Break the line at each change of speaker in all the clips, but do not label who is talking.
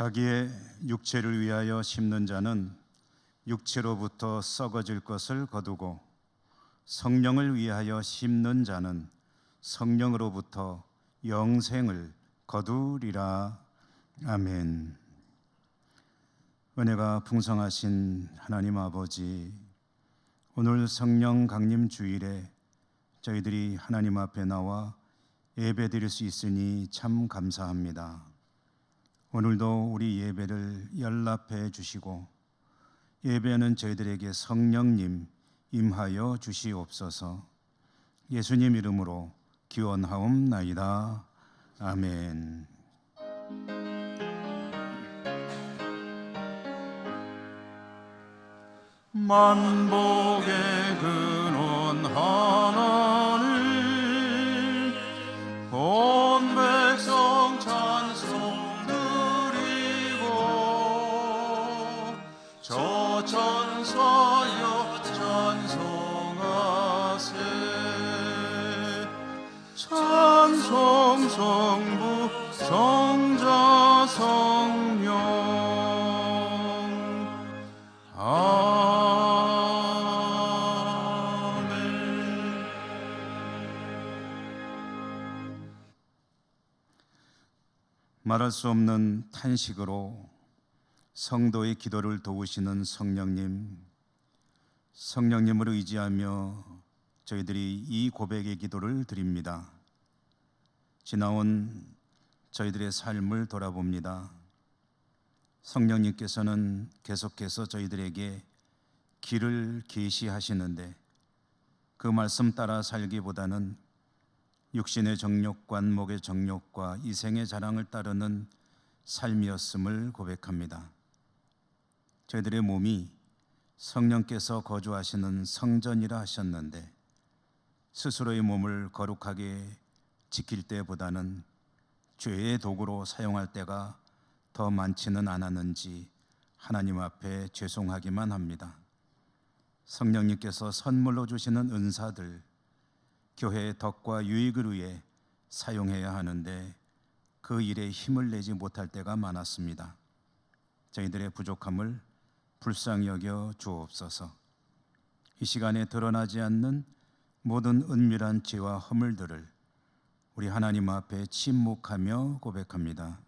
자기의 육체를 위하여 심는 자는 육체로부터 썩어질 것을 거두고 성령을 위하여 심는 자는 성령으로부터 영생을 거두리라. 아멘. 은혜가 풍성하신 하나님 아버지, 오늘 성령 강림 주일에 저희들이 하나님 앞에 나와 예배드릴 수 있으니 참 감사합니다. 오늘도 우리 예배를 연락해 주시고 예배는 저희들에게 성령님 임하여 주시옵소서. 예수님 이름으로 기원하옵나이다. 아멘.
만복의 근원 하나님, 온 백성 찬송 드리고, 저 천사여 찬송하세. 찬송 성부 성자 성령.
말할 수 없는 탄식으로 성도의 기도를 도우시는 성령님을 의지하며 저희들이 이 고백의 기도를 드립니다. 지나온 저희들의 삶을 돌아봅니다. 성령님께서는 계속해서 저희들에게 길을 계시하시는데 그 말씀 따라 살기보다는 육신의 정욕과 목의 정욕과 이생의 자랑을 따르는 삶이었음을 고백합니다. 저희들의 몸이 성령께서 거주하시는 성전이라 하셨는데 스스로의 몸을 거룩하게 지킬 때보다는 죄의 도구로 사용할 때가 더 많지는 않았는지 하나님 앞에 죄송하기만 합니다. 성령님께서 선물로 주시는 은사들, 교회의 덕과 유익을 위해 사용해야 하는데 그 일에 힘을 내지 못할 때가 많았습니다. 저희들의 부족함을 불쌍히 여겨 주옵소서. 이 시간에 드러나지 않는 모든 은밀한 죄와 허물들을 우리 하나님 앞에 침묵하며 고백합니다.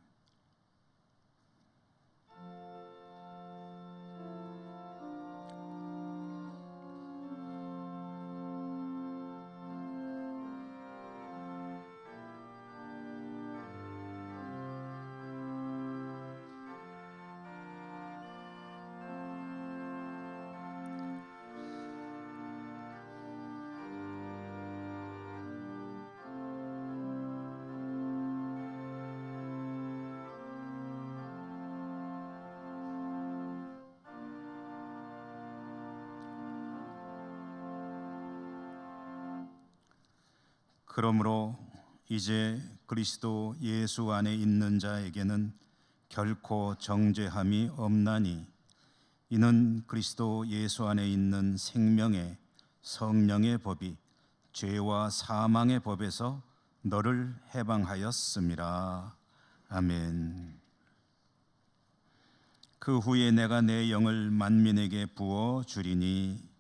그러므로 이제 그리스도 예수 안에 있는 자에게는 결코 정죄함이 없나니 이는 그리스도 예수 안에 있는 생명의 성령의 법이 죄와 사망의 법에서 너를 해방하였음이라. 아멘. 그 후에 내가 내 영을 만민에게 부어 주리니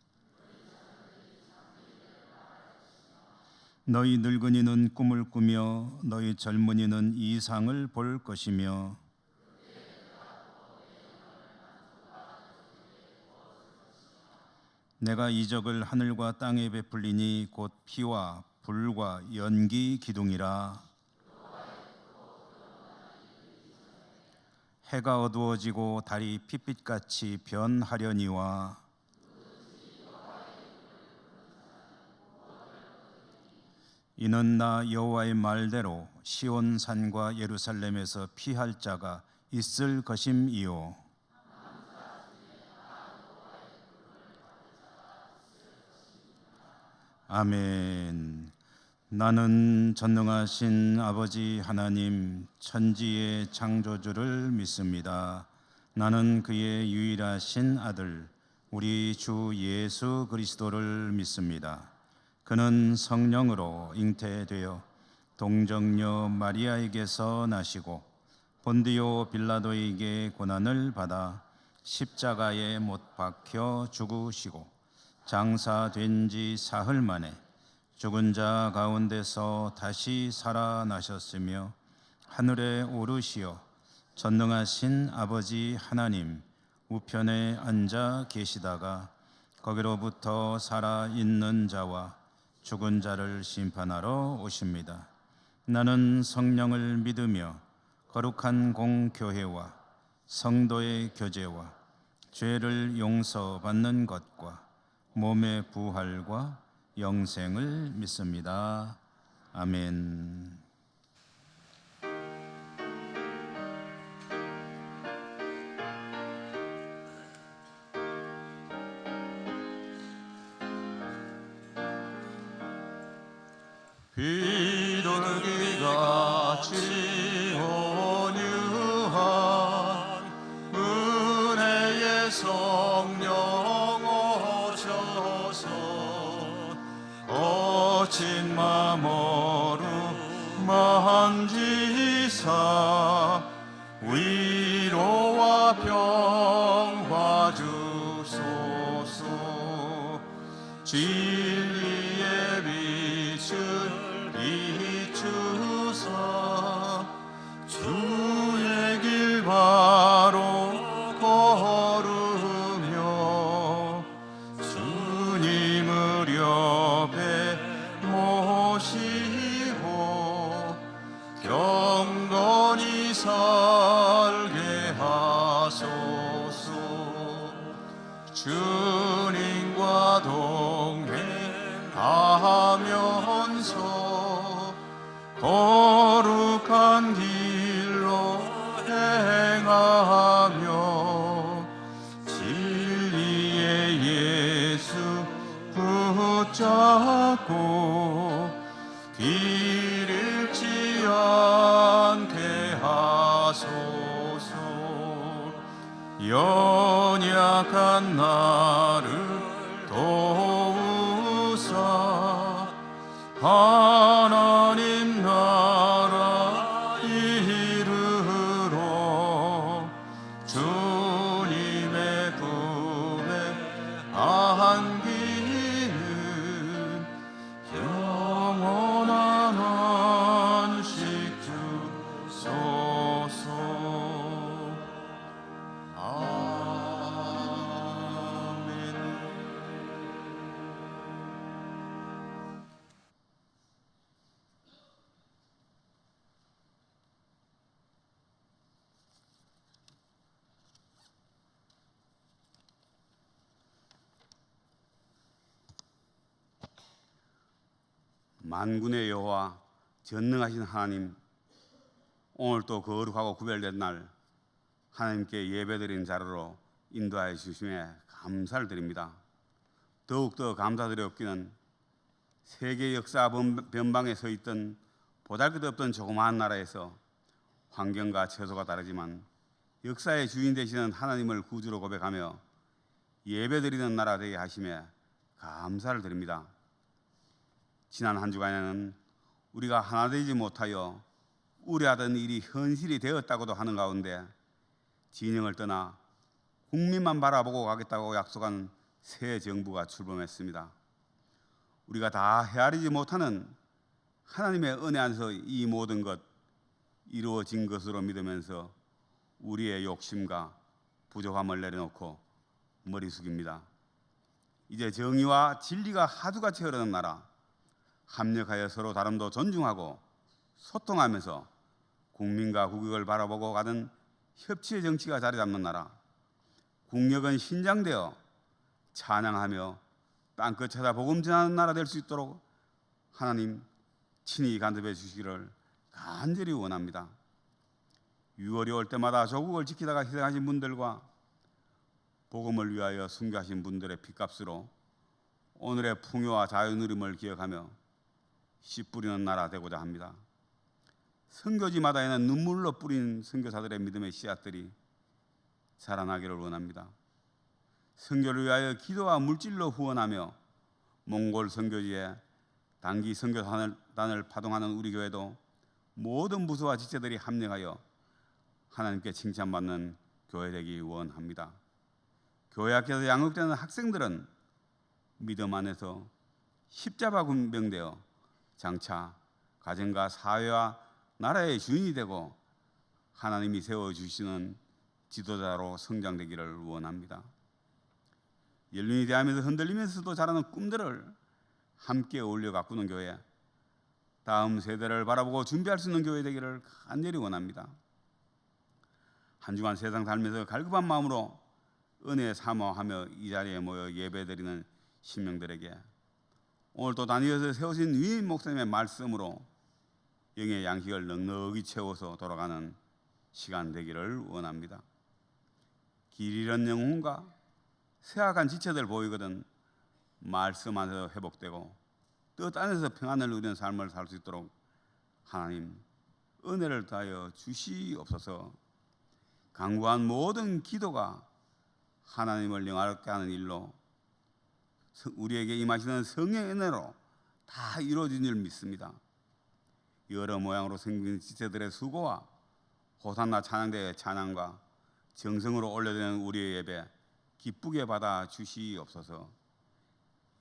너희 늙은이는 꿈을 꾸며 너희 젊은이는 이상을 볼 것이며 내가 이적을 하늘과 땅에 베풀리니 곧 피와 불과 연기 기둥이라. 해가 어두워지고 달이 핏빛같이 변하려니와 이는 나 여호와의 말대로 시온산과 예루살렘에서 피할 자가 있을 것임이요. 아멘. 나는 전능하신 아버지 하나님 천지의 창조주를 믿습니다. 나는 그의 유일하신 아들 우리 주 예수 그리스도를 믿습니다. 그는 성령으로 잉태되어 동정녀 마리아에게서 나시고 본디오 빌라도에게 고난을 받아 십자가에 못 박혀 죽으시고 장사된 지 사흘 만에 죽은 자 가운데서 다시 살아나셨으며 하늘에 오르시어 전능하신 아버지 하나님 우편에 앉아 계시다가 거기로부터 살아있는 자와 죽은 자를 심판하러 오십니다. 나는 성령을 믿으며 거룩한 공교회와 성도의 교제와 죄를 용서받는 것과 몸의 부활과 영생을 믿습니다. 아멘.
비둘기같이 온유한 은혜의 성령 오셔서 거친 마음으로 만지사 위로와 평화 주소서. 진리의 빛을 비추사 주의 길 바로 걸으며 주님을 옆에 모시고 경건히 살게 하소서. 주님과 동행하면서 거룩한 길로 행하며 진리의 예수 붙잡고 길 잃지 않게 하소서. 연약한 나를 도우사 하나님 나라 이르러 주님의 품에 안기는 영원한 안식 주소서. 아멘.
만군의 여호와 전능하신 하나님, 오늘 또 거룩하고 구별된 날 하나님께 예배드린 자료로 인도하여 주심에 감사를 드립니다. 더욱더 감사드렸기는 세계 역사 변방에 서 있던 보잘것없던 조그마한 나라에서 환경과 처소가 다르지만 역사의 주인 되시는 하나님을 구주로 고백하며 예배드리는 나라 되게 하심에 감사를 드립니다. 지난 한 주간에는 우리가 하나 되지 못하여 우려하던 일이 현실이 되었다고도 하는 가운데 진영을 떠나 국민만 바라보고 가겠다고 약속한 새 정부가 출범했습니다. 우리가 다 헤아리지 못하는 하나님의 은혜 안에서 이 모든 것 이루어진 것으로 믿으면서 우리의 욕심과 부족함을 내려놓고 머리 숙입니다. 이제 정의와 진리가 하두같이 흐르는 나라, 합력하여 서로 다름도 존중하고 소통하면서 국민과 국익을 바라보고 가는 협치의 정치가 자리 잡는 나라, 국력은 신장되어 찬양하며 땅끝 찾아 복음 전하는 나라 될 수 있도록 하나님 친히 간섭해 주시기를 간절히 원합니다. 6월이 올 때마다 조국을 지키다가 희생하신 분들과 복음을 위하여 순교하신 분들의 핏값으로 오늘의 풍요와 자유 누림을 기억하며 씨 뿌리는 나라 되고자 합니다. 선교지마다에는 눈물로 뿌린 선교사들의 믿음의 씨앗들이 자라나기를 원합니다. 선교를 위하여 기도와 물질로 후원하며 몽골 선교지에 단기 선교단을 파동하는 우리 교회도 모든 부서와 지체들이 합력하여 하나님께 칭찬받는 교회 되기 원합니다. 교회 학교에서 양육되는 학생들은 믿음 안에서 십자가 군병되어 장차 가정과 사회와 나라의 주인이 되고 하나님이 세워주시는 지도자로 성장되기를 원합니다. 연륜이 대하면서 흔들리면서도 자라는 꿈들을 함께 어울려 가꾸는 교회, 다음 세대를 바라보고 준비할 수 있는 교회 되기를 간절히 원합니다. 한 주간 세상 살면서 갈급한 마음으로 은혜 사모하며 이 자리에 모여 예배드리는 신명들에게 오늘 또 다니엘에서 세우신 위인 목사님의 말씀으로 영의 양식을 넉넉히 채워서 돌아가는 시간 되기를 원합니다. 길 잃은 영혼과 쇠약한 지체들 보이거든 말씀 안에서 회복되고 뜻 안에서 평안을 누리는 삶을 살 수 있도록 하나님 은혜를 다하여 주시옵소서. 간구한 모든 기도가 하나님을 영화롭게 하는 일로 우리에게 임하시는 성령의 은혜로 다 이루어진 줄 믿습니다. 여러 모양으로 생긴 지체들의 수고와 호산나 찬양대의 찬양과 정성으로 올려드리는 우리의 예배 기쁘게 받아 주시옵소서.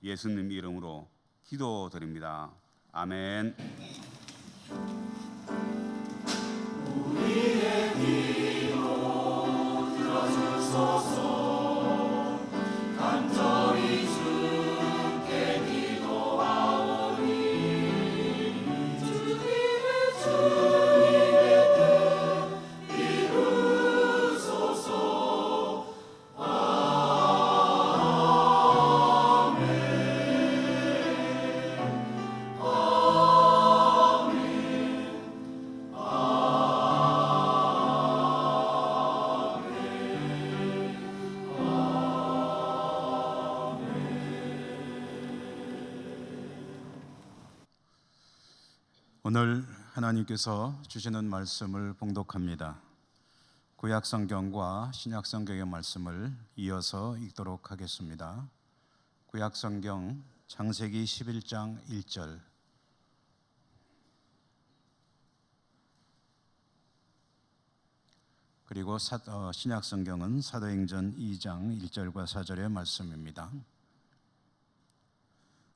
예수님 이름으로 기도드립니다. 아멘.
우리의 기도 들어주소서. 간절히 주께 기도하오니 주님의 뜻 이루소서.
오늘 하나님께서 주시는 말씀을 봉독합니다. 구약성경과 신약성경의 말씀을 이어서 읽도록 하겠습니다. 구약성경 창세기 11장 1절, 그리고 신약성경은 사도행전 2장 1절과 4절의 말씀입니다.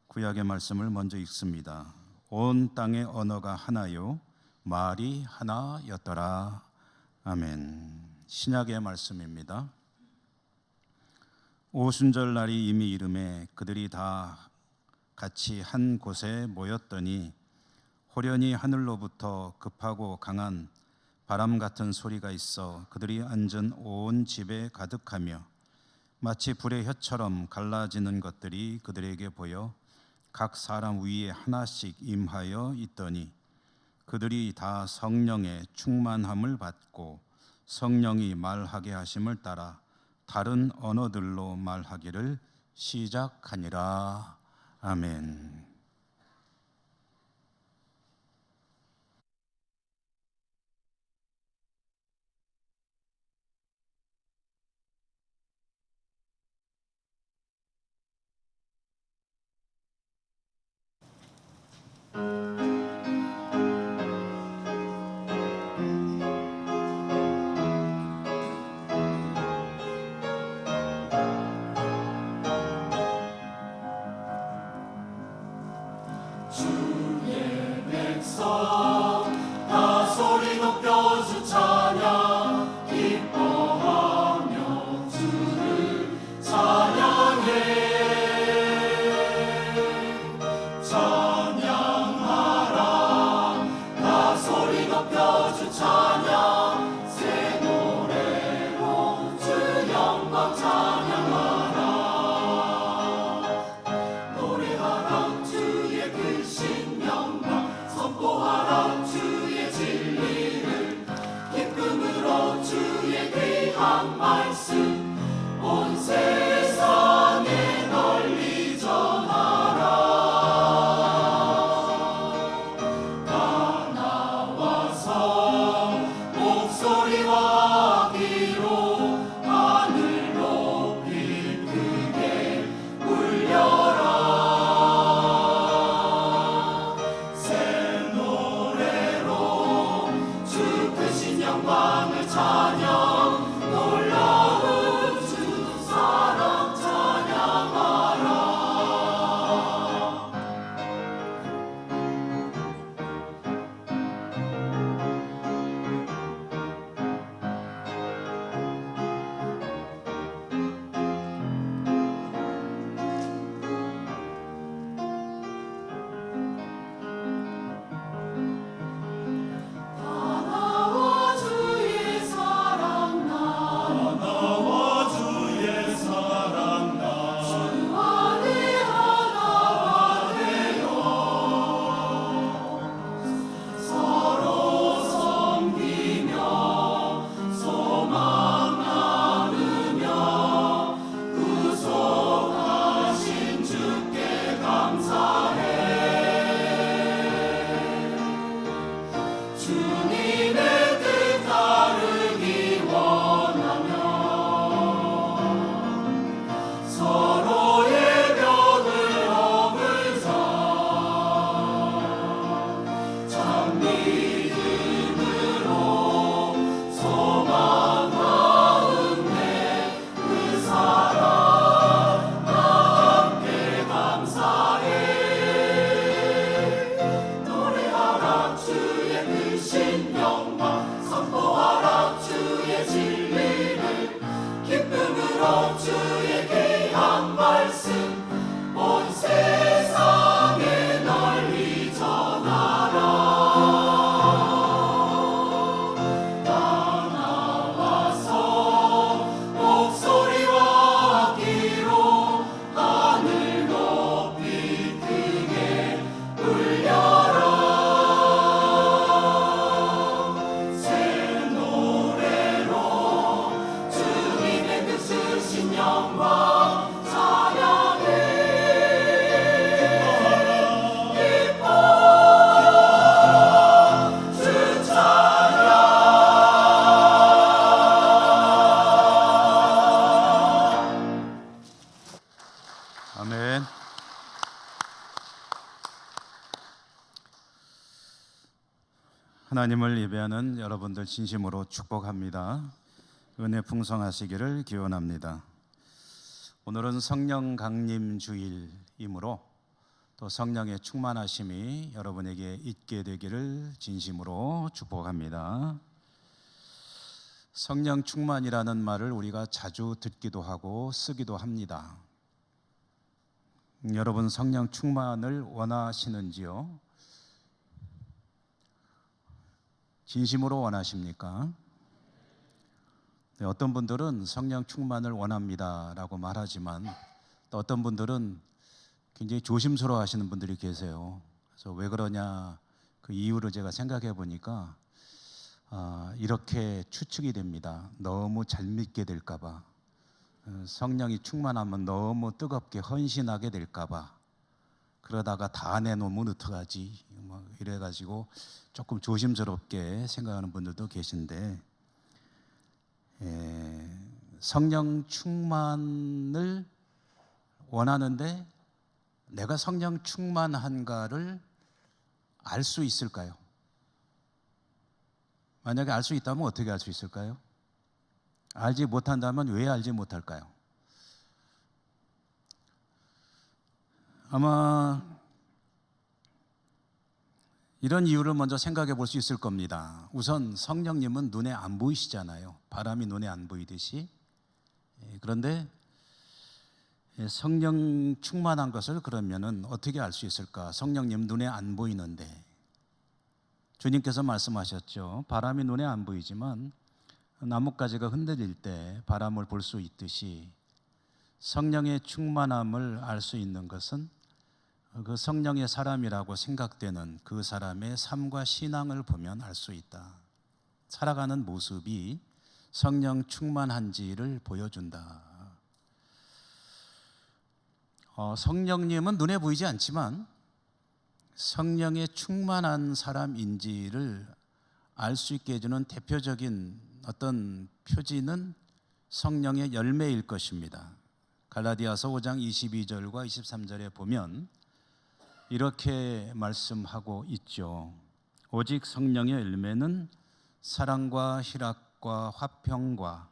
구약의 말씀을 먼저 읽습니다. 온 땅의 언어가 하나요 말이 하나였더라. 아멘. 신약의 말씀입니다. 오순절 날이 이미 이르매 그들이 다 같이 한 곳에 모였더니 호련히 하늘로부터 급하고 강한 바람 같은 소리가 있어 그들이 앉은 온 집에 가득하며 마치 불의 혀처럼 갈라지는 것들이 그들에게 보여 각 사람 위에 하나씩 임하여 있더니 그들이 다 성령의 충만함을 받고 성령이 말하게 하심을 따라 다른 언어들로 말하기를 시작하니라. 아멘.
주의 백성 다 소리 높여 주 찬양 기뻐하며 주를 찬양해. 찬양하라 다 소리 높여 주 찬양 새 노래로 주 영광 찬양하라. 노래하라 주의 크신 영광 선포하라 주의 진리를 기쁨으로 주의 귀한 말씀 온 세상에 널리 전하라. 다 나와서 목소리와 기로 하늘 높이 크게 울려라. 새 노래로 주 크신 영광을 찬양하라. 주신 영광 선포하라 주의 진리를 기쁨으로 주의 귀한 말씀 온 세상에 널리 전하라. 다 나와서 목소리와 기로 하늘 높이 크게 울려라. 새 노래로 주님의 그 주신 영광 찬양해. 기뻐하라 주 찬양.
아멘. 하나님을 예배하는 여러분들 진심으로 축복합니다. 은혜 풍성하시기를 기원합니다. 오늘은 성령 강림 주일이므로 또 성령의 충만하심이 여러분에게 있게 되기를 진심으로 축복합니다. 성령 충만이라는 말을 우리가 자주 듣기도 하고 쓰기도 합니다. 여러분 성령 충만을 원하시는지요? 진심으로 원하십니까? 네, 어떤 분들은 성령 충만을 원합니다라고 말하지만 또 어떤 분들은 굉장히 조심스러워 하시는 분들이 계세요. 그래서 왜 그러냐 그 이유를 제가 생각해 보니까 이렇게 추측이 됩니다. 너무 잘 믿게 될까 봐, 성령이 충만하면 너무 뜨겁게 헌신하게 될까 봐, 그러다가 다 내놓으면 어떡하지 뭐 이래가지고 조금 조심스럽게 생각하는 분들도 계신데, 성령 충만을 원하는데 내가 성령 충만한가를 알 수 있을까요? 만약에 알 수 있다면 어떻게 알 수 있을까요? 알지 못한다면 왜 알지 못할까요? 아마 이런 이유를 먼저 생각해 볼 수 있을 겁니다. 우선 성령님은 눈에 안 보이시잖아요. 바람이 눈에 안 보이듯이. 그런데 성령 충만한 것을 그러면은 어떻게 알 수 있을까? 성령님 눈에 안 보이는데 주님께서 말씀하셨죠. 바람이 눈에 안 보이지만 나뭇가지가 흔들릴 때 바람을 볼 수 있듯이 성령의 충만함을 알 수 있는 것은 그 성령의 사람이라고 생각되는 그 사람의 삶과 신앙을 보면 알 수 있다. 살아가는 모습이 성령 충만한지를 보여준다. 성령님은 눈에 보이지 않지만 성령에 충만한 사람인지를 알 수 있게 해주는 대표적인 어떤 표지는 성령의 열매일 것입니다. 갈라디아서 5장 22절과 23절에 보면 이렇게 말씀하고 있죠. 오직 성령의 열매는 사랑과 희락과 화평과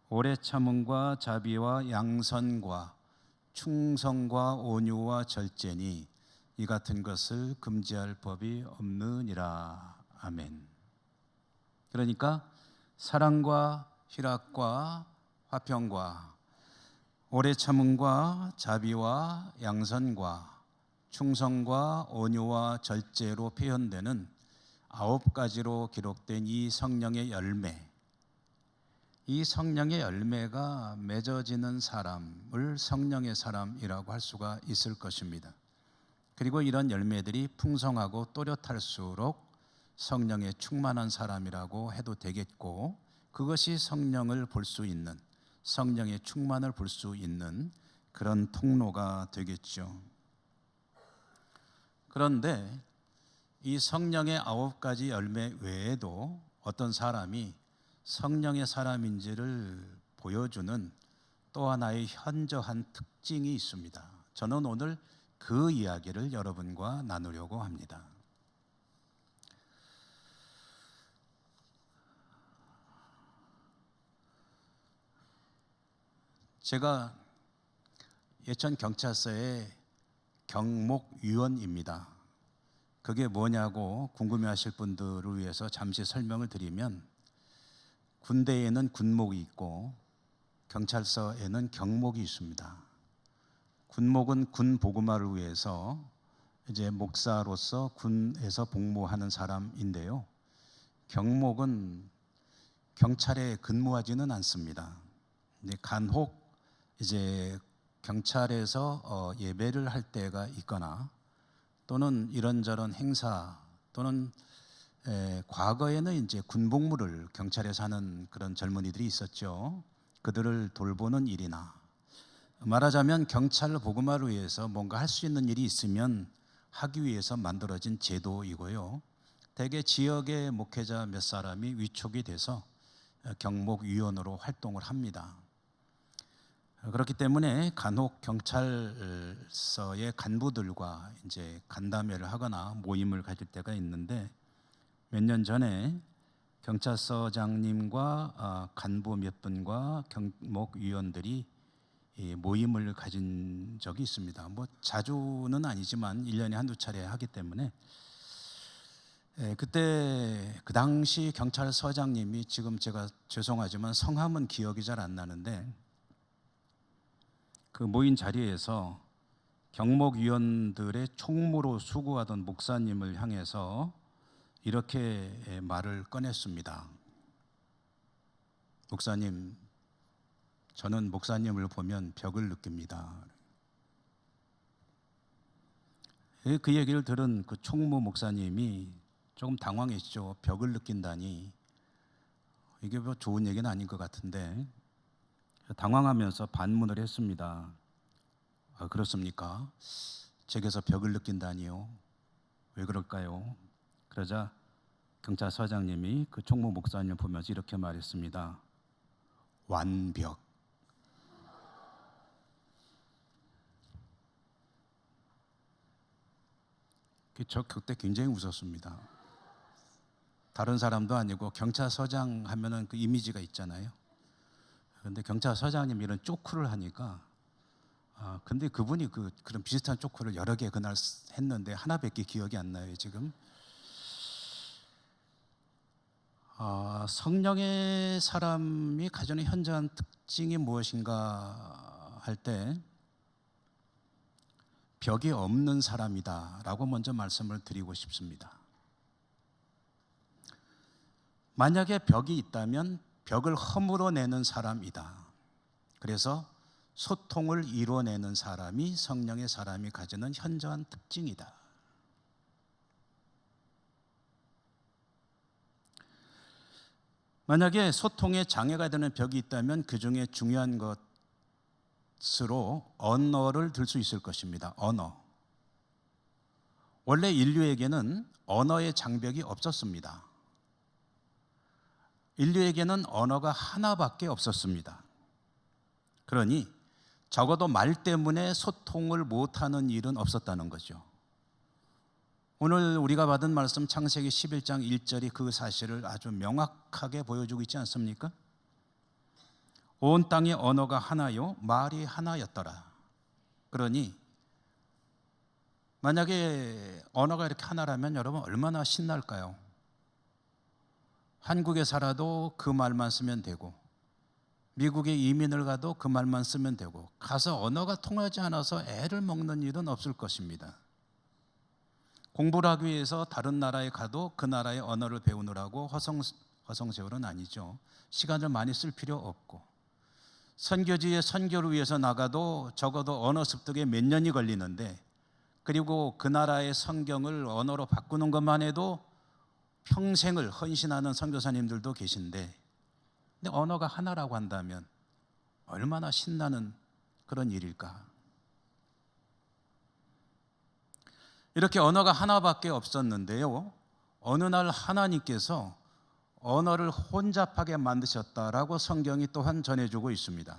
오래 참음과 자비와 양선과 충성과 온유와 절제니 이 같은 것을 금지할 법이 없느니라. 아멘. 그러니까 사랑과 희락과 화평과 오래 참음과 자비와 양선과 충성과 온유와 절제로 표현되는 9가지로 기록된 이 성령의 열매, 이 성령의 열매가 맺어지는 사람을 성령의 사람이라고 할 수가 있을 것입니다. 그리고 이런 열매들이 풍성하고 또렷할수록 성령에 충만한 사람이라고 해도 되겠고, 그것이 성령을 볼 수 있는, 성령의 충만을 볼 수 있는 그런 통로가 되겠죠. 그런데 이 성령의 9가지 열매 외에도 어떤 사람이 성령의 사람인지를 보여주는 또 하나의 현저한 특징이 있습니다. 저는 오늘 그 이야기를 여러분과 나누려고 합니다. 제가 예천 경찰서의 경목위원입니다. 그게 뭐냐고 궁금해하실 분들을 위해서 잠시 설명을 드리면, 군대에는 군목이 있고 경찰서에는 경목이 있습니다. 군목은 군 보급마를 위해서 이제 목사로서 군에서 복무하는 사람인데요. 경목은 경찰에 근무하지는 않습니다. 간혹 이제 경찰에서 예배를 할 때가 있거나 또는 이런저런 행사 또는 과거에는 이제 군복무를 경찰에서 하는 그런 젊은이들이 있었죠. 그들을 돌보는 일이나, 말하자면 경찰 복음화를 위해서 뭔가 할 수 있는 일이 있으면 하기 위해서 만들어진 제도이고요. 대개 지역의 목회자 몇 사람이 위촉이 돼서 경목위원으로 활동을 합니다. 그렇기 때문에 간혹 경찰서의 간부들과 이제 간담회를 하거나 모임을 가질 때가 있는데, 몇 년 전에 경찰서장님과 간부 몇 분과 경목위원들이 모임을 가진 적이 있습니다. 뭐 자주는 아니지만 1년에 한두 차례 하기 때문에, 그때 그 당시 경찰서장님이, 지금 제가 죄송하지만 성함은 기억이 잘 안 나는데, 그 모인 자리에서 경목위원들의 총무로 수고하던 목사님을 향해서 이렇게 말을 꺼냈습니다. 목사님, 저는 목사님을 보면 벽을 느낍니다. 그 얘기를 들은 그 총무 목사님이 조금 당황했죠. 벽을 느낀다니, 이게 뭐 좋은 얘기는 아닌 것 같은데, 당황하면서 반문을 했습니다. 아, 그렇습니까? 제게서 벽을 느낀다니요? 왜 그럴까요? 그러자 경찰서장님이 그 총무 목사님을 보면서 이렇게 말했습니다. 완벽. 저 그때 굉장히 웃었습니다. 다른 사람도 아니고 경찰서장 하면은 그 이미지가 있잖아요. 그런데 경찰서장님이 이런 쪼크를 하니까, 근데 그분이 그런 비슷한 쪼크를 여러 개 그날 했는데 하나밖에 기억이 안 나요, 지금. 성령의 사람이 가지는 현저한 특징이 무엇인가 할 때, 벽이 없는 사람이다라고 먼저 말씀을 드리고 싶습니다. 만약에 벽이 있다면 벽을 허물어내는 사람이다. 그래서 소통을 이루어내는 사람이 성령의 사람이 가지는 현저한 특징이다. 만약에 소통에 장애가 되는 벽이 있다면 그 중에 중요한 것으로 언어를 들 수 있을 것입니다. 언어. 원래 인류에게는 언어의 장벽이 없었습니다. 인류에게는 언어가 하나밖에 없었습니다. 그러니 적어도 말 때문에 소통을 못하는 일은 없었다는 거죠. 오늘 우리가 받은 말씀 창세기 11장 1절이 그 사실을 아주 명확하게 보여주고 있지 않습니까? 온 땅의 언어가 하나요, 말이 하나였더라. 그러니 만약에 언어가 이렇게 하나라면 여러분 얼마나 신날까요? 한국에 살아도 그 말만 쓰면 되고, 미국에 이민을 가도 그 말만 쓰면 되고, 가서 언어가 통하지 않아서 애를 먹는 일은 없을 것입니다. 공부를 하기 위해서 다른 나라에 가도 그 나라의 언어를 배우느라고 허송세월은 아니죠. 시간을 많이 쓸 필요 없고, 선교지에 선교를 위해서 나가도 적어도 언어 습득에 몇 년이 걸리는데, 그리고 그 나라의 성경을 언어로 바꾸는 것만 해도 평생을 헌신하는 선교사님들도 계신데, 근데 언어가 하나라고 한다면 얼마나 신나는 그런 일일까? 이렇게 언어가 하나밖에 없었는데요, 어느 날 하나님께서 언어를 혼잡하게 만드셨다라고 성경이 또한 전해주고 있습니다.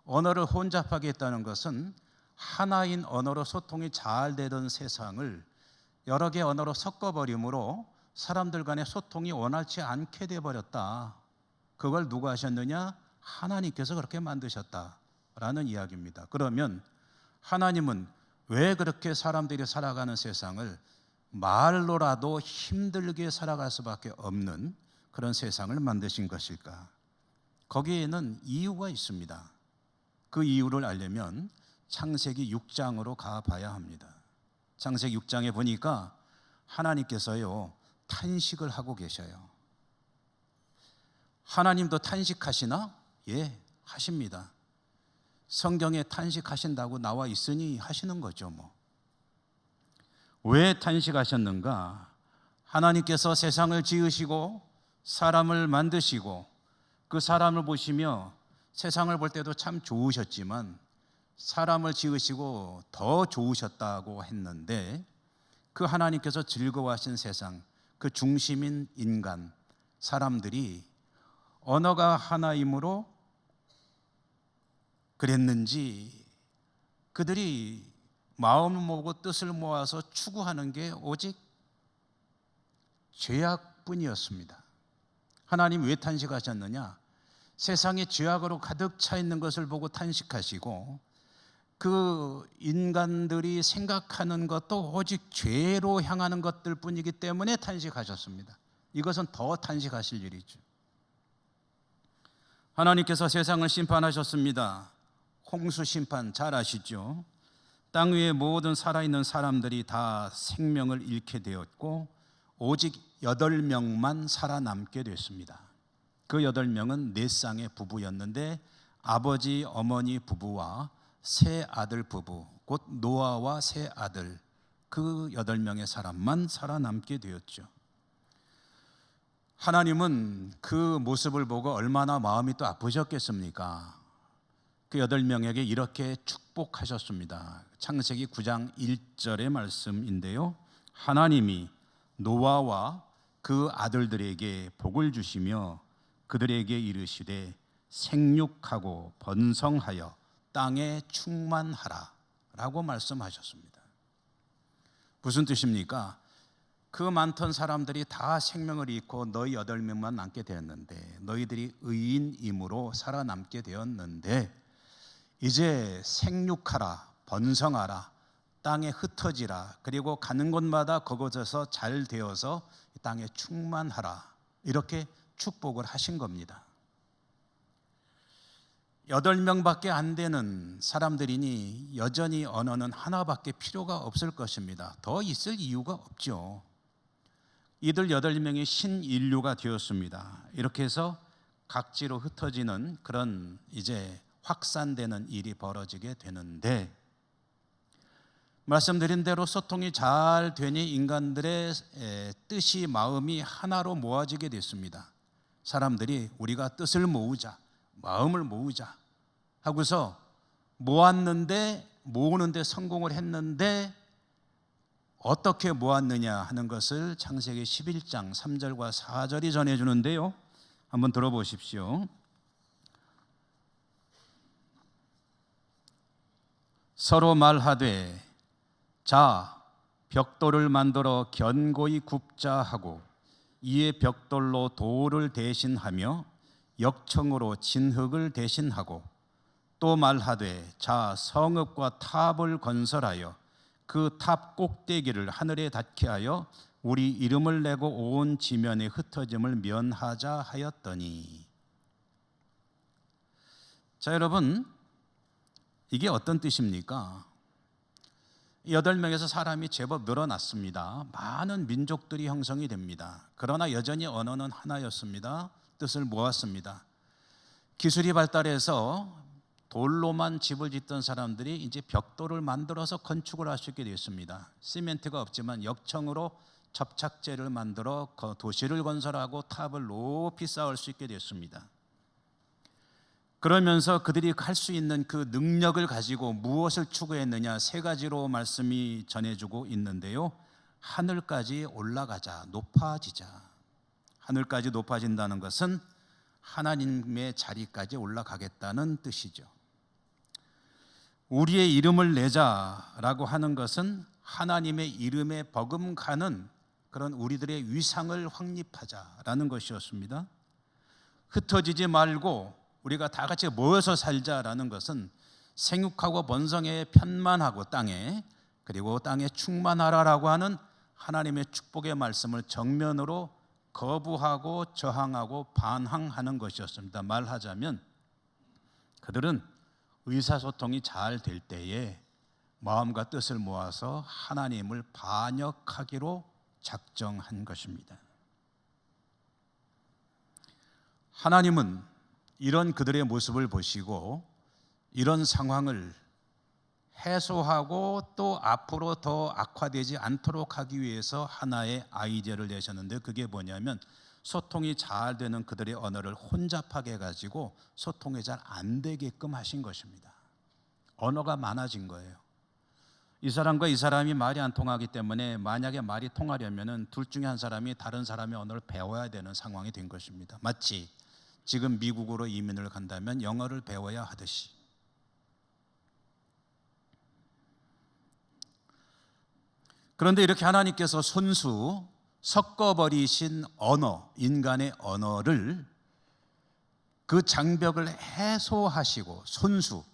언어를 혼잡하게 했다는 것은 하나인 언어로 소통이 잘 되던 세상을 여러 개의 언어로 섞어버림으로 사람들 간의 소통이 원활치 않게 되어버렸다. 그걸 누가 하셨느냐? 하나님께서 그렇게 만드셨다라는 이야기입니다. 그러면 하나님은 왜 그렇게 사람들이 살아가는 세상을 말로라도 힘들게 살아갈 수밖에 없는 그런 세상을 만드신 것일까? 거기에는 이유가 있습니다. 그 이유를 알려면 창세기 6장으로 가봐야 합니다. 창세기 6장에 보니까 하나님께서요 탄식을 하고 계셔요. 하나님도 탄식하시나? 예, 하십니다. 성경에 탄식하신다고 나와 있으니 하시는 거죠 뭐. 왜 탄식하셨는가? 하나님께서 세상을 지으시고 사람을 만드시고 그 사람을 보시며 세상을 볼 때도 참 좋으셨지만 사람을 지으시고 더 좋으셨다고 했는데 그 하나님께서 즐거워하신 세상, 그 중심인 인간, 사람들이 언어가 하나이므로 그랬는지 그들이 마음을 모으고 뜻을 모아서 추구하는 게 오직 죄악뿐이었습니다. 하나님 왜 탄식하셨느냐? 세상에 죄악으로 가득 차 있는 것을 보고 탄식하시고 그 인간들이 생각하는 것도 오직 죄로 향하는 것들 뿐이기 때문에 탄식하셨습니다. 이것은 더 탄식하실 일이죠. 하나님께서 세상을 심판하셨습니다. 홍수 심판 잘 아시죠? 땅 위에 모든 살아있는 사람들이 다 생명을 잃게 되었고 오직 8명만 살아남게 됐습니다. 그 8명은 4쌍의 부부였는데 아버지, 어머니 부부와 세 아들 부부, 곧 노아와 세 아들, 그 8명의 사람만 살아남게 되었죠. 하나님은 그 모습을 보고 얼마나 마음이 또 아프셨겠습니까? 그 8명에게 이렇게 축복하셨습니다. 창세기 9장 1절의 말씀인데요. 하나님이 노아와 그 아들들에게 복을 주시며 그들에게 이르시되 생육하고 번성하여 땅에 충만하라 라고 말씀하셨습니다. 무슨 뜻입니까? 그 많던 사람들이 다 생명을 잃고 너희 8명만 남게 되었는데 너희들이 의인임으로 살아남게 되었는데 이제 생육하라, 번성하라, 땅에 흩어지라, 그리고 가는 곳마다 그곳에서 잘 되어서 땅에 충만하라, 이렇게 축복을 하신 겁니다. 8명밖에 안 되는 사람들이니 여전히 언어는 하나밖에 필요가 없을 것입니다. 더 있을 이유가 없죠. 이들 8명이 신인류가 되었습니다. 이렇게 해서 각지로 흩어지는 그런 이제 확산되는 일이 벌어지게 되는데 말씀드린 대로 소통이 잘 되니 인간들의 뜻이 마음이 하나로 모아지게 됐습니다. 사람들이 우리가 뜻을 모으자, 마음을 모으자 하고서 모으는데 성공을 했는데 어떻게 모았느냐 하는 것을 창세기 11장 3절과 4절이 전해주는데요. 한번 들어보십시오. 서로 말하되 자 벽돌을 만들어 견고히 굽자 하고 이에 벽돌로 돌을 대신하며 역청으로 진흙을 대신하고 또 말하되 자 성읍과 탑을 건설하여 그 탑 꼭대기를 하늘에 닿게 하여 우리 이름을 내고 온 지면에 흩어짐을 면하자 하였더니. 자 여러분, 이게 어떤 뜻입니까? 8명에서 사람이 제법 늘어났습니다. 많은 민족들이 형성이 됩니다. 그러나 여전히 언어는 하나였습니다. 뜻을 모았습니다. 기술이 발달해서 돌로만 집을 짓던 사람들이 이제 벽돌을 만들어서 건축을 할 수 있게 되었습니다. 시멘트가 없지만 역청으로 접착제를 만들어 도시를 건설하고 탑을 높이 쌓을 수 있게 되었습니다. 그러면서 그들이 할 수 있는 그 능력을 가지고 무엇을 추구했느냐, 3가지로 말씀이 전해주고 있는데요. 하늘까지 올라가자, 높아지자. 하늘까지 높아진다는 것은 하나님의 자리까지 올라가겠다는 뜻이죠. 우리의 이름을 내자라고 하는 것은 하나님의 이름에 버금가는 그런 우리들의 위상을 확립하자라는 것이었습니다. 흩어지지 말고 우리가 다 같이 모여서 살자라는 것은 생육하고 번성에 편만하고 땅에, 그리고 땅에 충만하라라고 하는 하나님의 축복의 말씀을 정면으로 거부하고 저항하고 반항하는 것이었습니다. 말하자면 그들은 의사소통이 잘 될 때에 마음과 뜻을 모아서 하나님을 반역하기로 작정한 것입니다. 하나님은 이런 그들의 모습을 보시고 이런 상황을 해소하고 또 앞으로 더 악화되지 않도록 하기 위해서 하나의 아이디어를 내셨는데, 그게 뭐냐면 소통이 잘 되는 그들의 언어를 혼잡하게 해가지고 소통이 잘 안 되게끔 하신 것입니다. 언어가 많아진 거예요. 이 사람과 이 사람이 말이 안 통하기 때문에 만약에 말이 통하려면 둘 중에 한 사람이 다른 사람의 언어를 배워야 되는 상황이 된 것입니다. 마치 지금 미국으로 이민을 간다면 영어를 배워야 하듯이. 그런데 이렇게 하나님께서 손수 섞어버리신 언어, 인간의 언어를, 그 장벽을 해소하시고 손수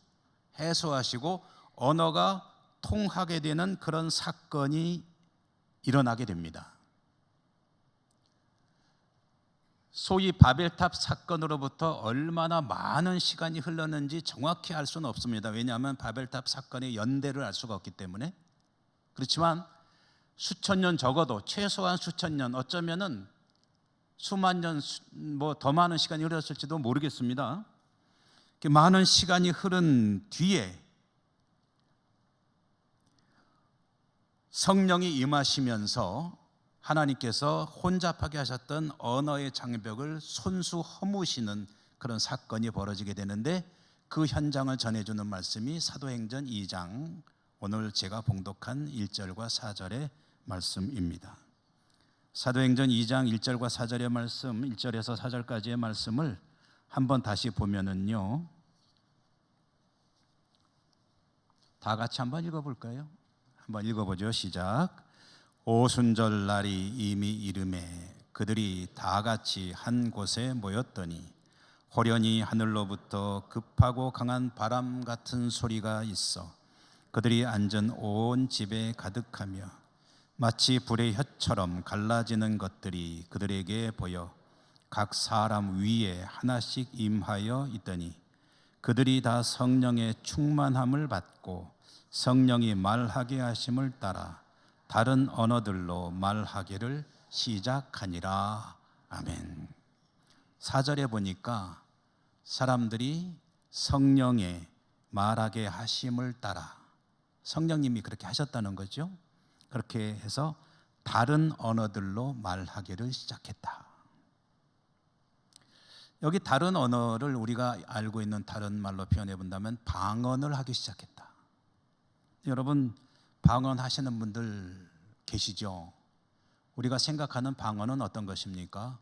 해소하시고 언어가 통하게 되는 그런 사건이 일어나게 됩니다. 소위 바벨탑 사건으로부터 얼마나 많은 시간이 흘렀는지 정확히 알 수는 없습니다. 왜냐하면 바벨탑 사건의 연대를 알 수가 없기 때문에. 그렇지만 수천 년, 적어도 최소한 수천 년, 어쩌면은 수만 년, 뭐 더 많은 시간이 흘렀을지도 모르겠습니다. 많은 시간이 흐른 뒤에 성령이 임하시면서 하나님께서 혼잡하게 하셨던 언어의 장벽을 손수 허무시는 그런 사건이 벌어지게 되는데, 그 현장을 전해주는 말씀이 사도행전 2장 오늘 제가 봉독한 1절과 4절의 말씀입니다. 사도행전 2장 1절과 4절의 말씀, 1절에서 4절까지의 말씀을 한번 다시 보면은요, 다 같이 한번 읽어볼까요? 한번 읽어보죠. 시작. 오순절 날이 이미 이르매 그들이 다 같이 한 곳에 모였더니 호련히 하늘로부터 급하고 강한 바람 같은 소리가 있어 그들이 앉은 온 집에 가득하며 마치 불의 혀처럼 갈라지는 것들이 그들에게 보여 각 사람 위에 하나씩 임하여 있더니 그들이 다 성령의 충만함을 받고 성령이 말하게 하심을 따라 다른 언어들로 말하기를 시작하니라. 아멘. 4절에 보니까 사람들이 성령의 말하게 하심을 따라, 성령님이 그렇게 하셨다는 거죠. 그렇게 해서 다른 언어들로 말하기를 시작했다. 여기 다른 언어를 우리가 알고 있는 다른 말로 표현해 본다면 방언을 하기 시작했다. 여러분, 방언 하시는 분들 계시죠? 우리가 생각하는 방언은 어떤 것입니까?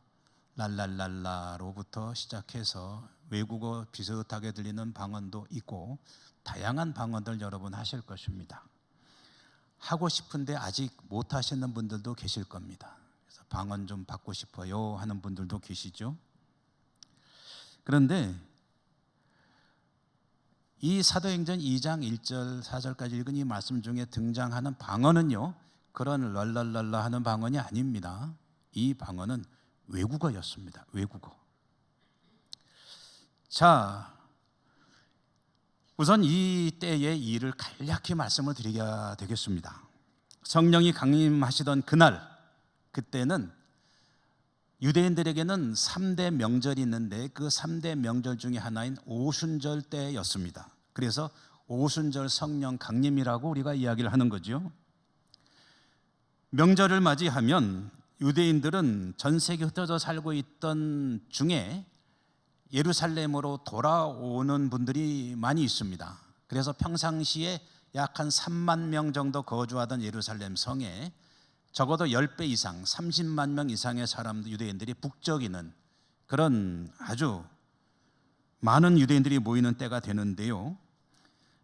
랄랄랄라로부터 시작해서 외국어 비슷하게 들리는 방언도 있고 다양한 방언들 여러분 하실 것입니다. 하고 싶은데 아직 못 하시는 분들도 계실 겁니다. 그래서 방언 좀 받고 싶어요 하는 분들도 계시죠. 그런데 이 사도행전 2장 1절 4절까지 읽은 이 말씀 중에 등장하는 방언은요, 그런 랄랄랄라 하는 방언이 아닙니다. 이 방언은 외국어였습니다. 외국어. 자, 우선 이 때의 일을 간략히 말씀을 드려야 되겠습니다. 성령이 강림하시던 그날, 그때는 유대인들에게는 3대 명절이 있는데 그 3대 명절 중에 하나인 오순절 때였습니다. 그래서 오순절 성령 강림이라고 우리가 이야기를 하는 거죠. 명절을 맞이하면 유대인들은 전 세계 흩어져 살고 있던 중에 예루살렘으로 돌아오는 분들이 많이 있습니다. 그래서 평상시에 약 한 3만 명 정도 거주하던 예루살렘 성에 적어도 10배 이상, 30만 명 이상의 사람들, 유대인들이 북적이는 그런 아주 많은 유대인들이 모이는 때가 되는데요.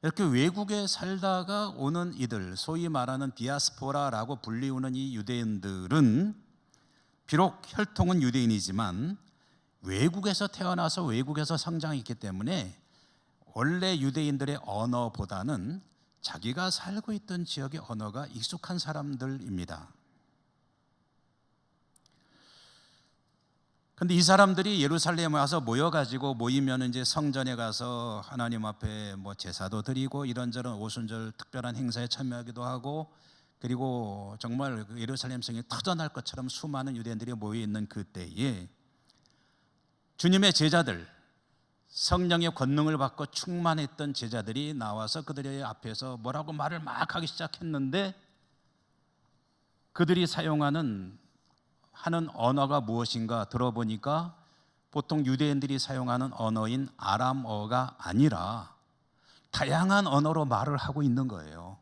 이렇게 외국에 살다가 오는 이들, 소위 말하는 디아스포라라고 불리우는 이 유대인들은 비록 혈통은 유대인이지만 외국에서 태어나서 외국에서 성장했기 때문에 원래 유대인들의 언어보다는 자기가 살고 있던 지역의 언어가 익숙한 사람들입니다. 근데 이 사람들이 예루살렘에 와서 모여가지고 모이면 이제 성전에 가서 하나님 앞에 뭐 제사도 드리고 이런저런 오순절 특별한 행사에 참여하기도 하고, 그리고 정말 그 예루살렘 성이 터져날 것처럼 수많은 유대인들이 모여 있는 그때에 주님의 제자들, 성령의 권능을 받고 충만했던 제자들이 나와서 그들의 앞에서 뭐라고 말을 막 하기 시작했는데, 그들이 사용하는 언어가 무엇인가 들어보니까 보통 유대인들이 사용하는 언어인 아람어가 아니라 다양한 언어로 말을 하고 있는 거예요.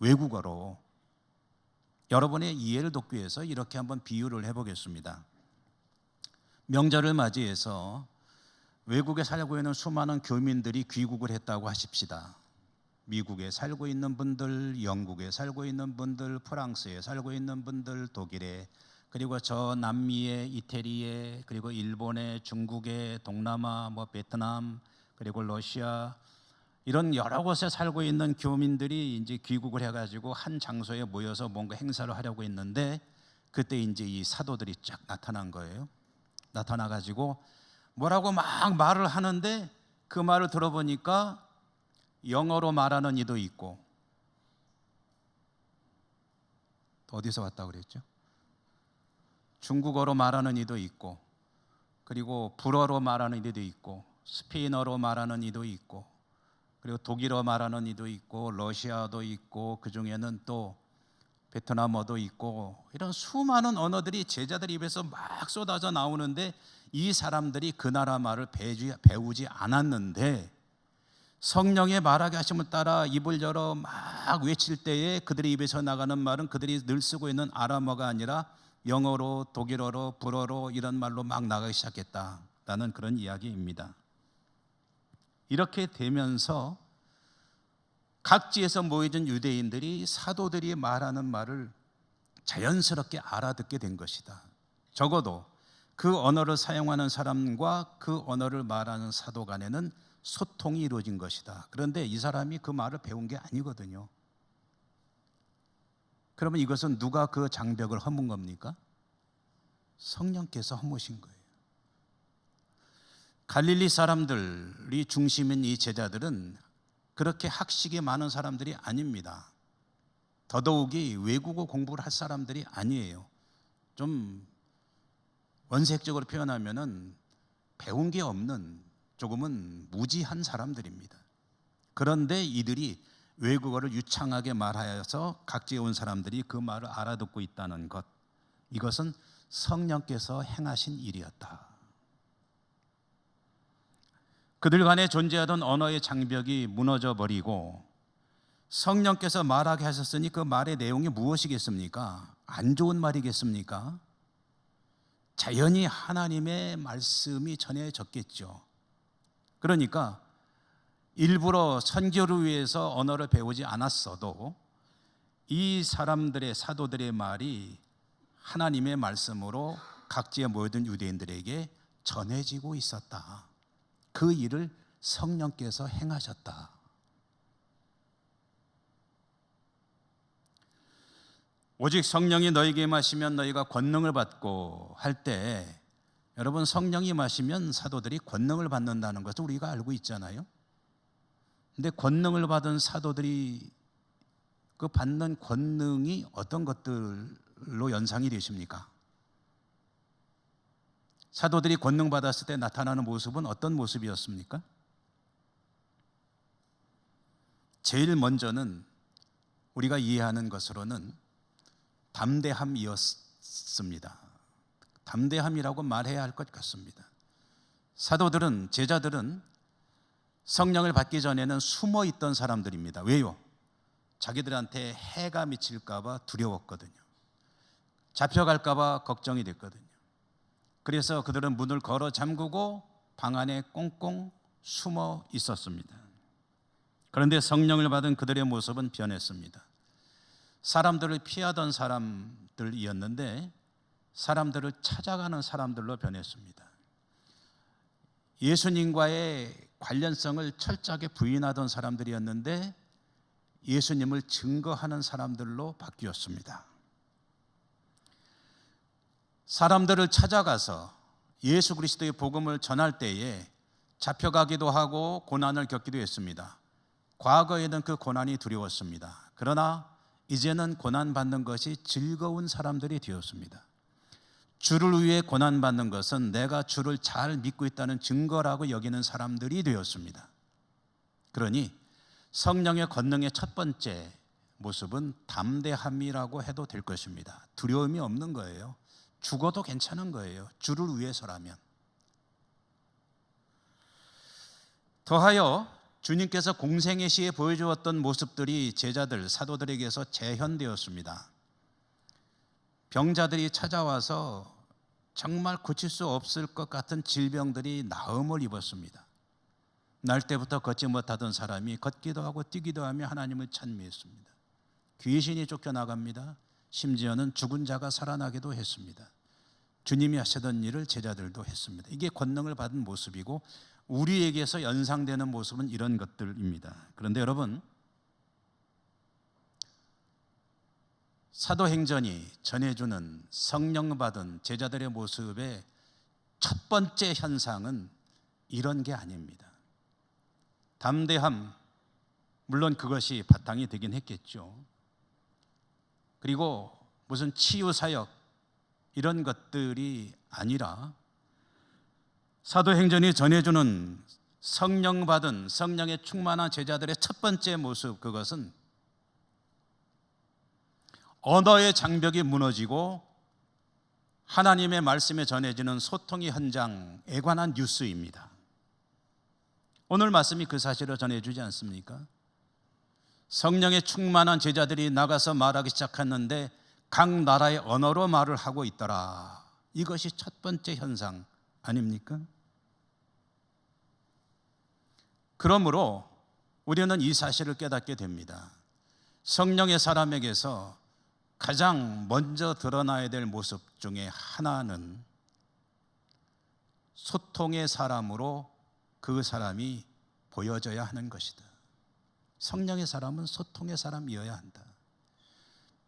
외국어로. 여러분의 이해를 돕기 위해서 이렇게 한번 비유를 해보겠습니다. 명절을 맞이해서 외국에 살고 있는 수많은 교민들이 귀국을 했다고 하십시다. 미국에 살고 있는 분들, 영국에 살고 있는 분들, 프랑스에 살고 있는 분들, 독일에, 그리고 저 남미에, 이태리에, 그리고 일본에, 중국에, 동남아, 뭐 베트남, 그리고 러시아, 이런 여러 곳에 살고 있는 교민들이 이제 귀국을 해가지고 한 장소에 모여서 뭔가 행사를 하려고 했는데, 그때 이제 이 사도들이 쫙 나타난 거예요. 나타나가지고 뭐라고 막 말을 하는데, 그 말을 들어보니까 영어로 말하는 이도 있고, 어디서 왔다고 그랬죠? 중국어로 말하는 이도 있고, 그리고 불어로 말하는 이도 있고, 스페인어로 말하는 이도 있고, 그리고 독일어 말하는 이도 있고, 러시아도 있고, 그 중에는 또 베트남어도 있고, 이런 수많은 언어들이 제자들 입에서 막 쏟아져 나오는데, 이 사람들이 그 나라 말을 배우지 않았는데 성령의 말하게 하심을 따라 입을 열어 막 외칠 때에 그들의 입에서 나가는 말은 그들이 늘 쓰고 있는 아람어가 아니라 영어로, 독일어로, 불어로 이런 말로 막 나가기 시작했다라는 그런 이야기입니다. 이렇게 되면서 각지에서 모여진 유대인들이 사도들이 말하는 말을 자연스럽게 알아듣게 된 것이다. 적어도 그 언어를 사용하는 사람과 그 언어를 말하는 사도 간에는 소통이 이루어진 것이다. 그런데 이 사람이 그 말을 배운 게 아니거든요. 그러면 이것은 누가 그 장벽을 허문 겁니까? 성령께서 허무신 거예요. 갈릴리 사람들이 중심인 이 제자들은 그렇게 학식이 많은 사람들이 아닙니다. 더더욱이 외국어 공부를 할 사람들이 아니에요. 좀 원색적으로 표현하면은 배운 게 없는, 조금은 무지한 사람들입니다. 그런데 이들이 외국어를 유창하게 말하여서 각지에 온 사람들이 그 말을 알아듣고 있다는 것, 이것은 성령께서 행하신 일이었다. 그들 간에 존재하던 언어의 장벽이 무너져 버리고 성령께서 말하게 하셨으니 그 말의 내용이 무엇이겠습니까? 안 좋은 말이겠습니까? 자연히 하나님의 말씀이 전해졌겠죠. 그러니까 일부러 선교를 위해서 언어를 배우지 않았어도 이 사람들의, 사도들의 말이 하나님의 말씀으로 각지에 모여든 유대인들에게 전해지고 있었다. 그 일을 성령께서 행하셨다. 오직 성령이 너희에게 임하시면 너희가 권능을 받고 할 때, 여러분, 성령이 임하시면 사도들이 권능을 받는다는 것을 우리가 알고 있잖아요. 근데 권능을 받은 사도들이 그 받는 권능이 어떤 것들로 연상이 되십니까? 사도들이 권능 받았을 때 나타나는 모습은 어떤 모습이었습니까? 제일 먼저는 우리가 이해하는 것으로는 담대함이었습니다. 담대함이라고 말해야 할 것 같습니다. 사도들은, 제자들은 성령을 받기 전에는 숨어 있던 사람들입니다. 왜요? 자기들한테 해가 미칠까 봐 두려웠거든요. 잡혀갈까 봐 걱정이 됐거든요. 그래서 그들은 문을 걸어 잠그고 방 안에 꽁꽁 숨어 있었습니다. 그런데 성령을 받은 그들의 모습은 변했습니다. 사람들을 피하던 사람들이었는데 사람들을 찾아가는 사람들로 변했습니다. 예수님과의 관련성을 철저하게 부인하던 사람들이었는데 예수님을 증거하는 사람들로 바뀌었습니다. 사람들을 찾아가서 예수 그리스도의 복음을 전할 때에 잡혀가기도 하고 고난을 겪기도 했습니다. 과거에는 그 고난이 두려웠습니다. 그러나 이제는 고난받는 것이 즐거운 사람들이 되었습니다. 주를 위해 고난받는 것은 내가 주를 잘 믿고 있다는 증거라고 여기는 사람들이 되었습니다. 그러니 성령의 권능의 첫 번째 모습은 담대함이라고 해도 될 것입니다. 두려움이 없는 거예요. 죽어도 괜찮은 거예요. 주를 위해서라면. 더하여 주님께서 공생의 시에 보여주었던 모습들이 제자들, 사도들에게서 재현되었습니다. 병자들이 찾아와서 정말 고칠 수 없을 것 같은 질병들이 나음을 입었습니다. 날 때부터 걷지 못하던 사람이 걷기도 하고 뛰기도 하며 하나님을 찬미했습니다. 귀신이 쫓겨나갑니다. 심지어는 죽은 자가 살아나기도 했습니다. 주님이 하시던 일을 제자들도 했습니다. 이게 권능을 받은 모습이고 우리에게서 연상되는 모습은 이런 것들입니다. 그런데 여러분, 사도행전이 전해주는 성령 받은 제자들의 모습의 첫 번째 현상은 이런 게 아닙니다. 담대함, 물론 그것이 바탕이 되긴 했겠죠. 그리고 무슨 치유사역 이런 것들이 아니라 사도행전이 전해주는 성령 받은 성령의 충만한 제자들의 첫 번째 모습, 그것은 언어의 장벽이 무너지고 하나님의 말씀에 전해지는 소통의 현장에 관한 뉴스입니다. 오늘 말씀이 그 사실을 전해주지 않습니까? 성령의 충만한 제자들이 나가서 말하기 시작했는데 각 나라의 언어로 말을 하고 있더라. 이것이 첫 번째 현상 아닙니까? 그러므로 우리는 이 사실을 깨닫게 됩니다. 성령의 사람에게서 가장 먼저 드러나야 될 모습 중에 하나는 소통의 사람으로 그 사람이 보여져야 하는 것이다. 성령의 사람은 소통의 사람이어야 한다.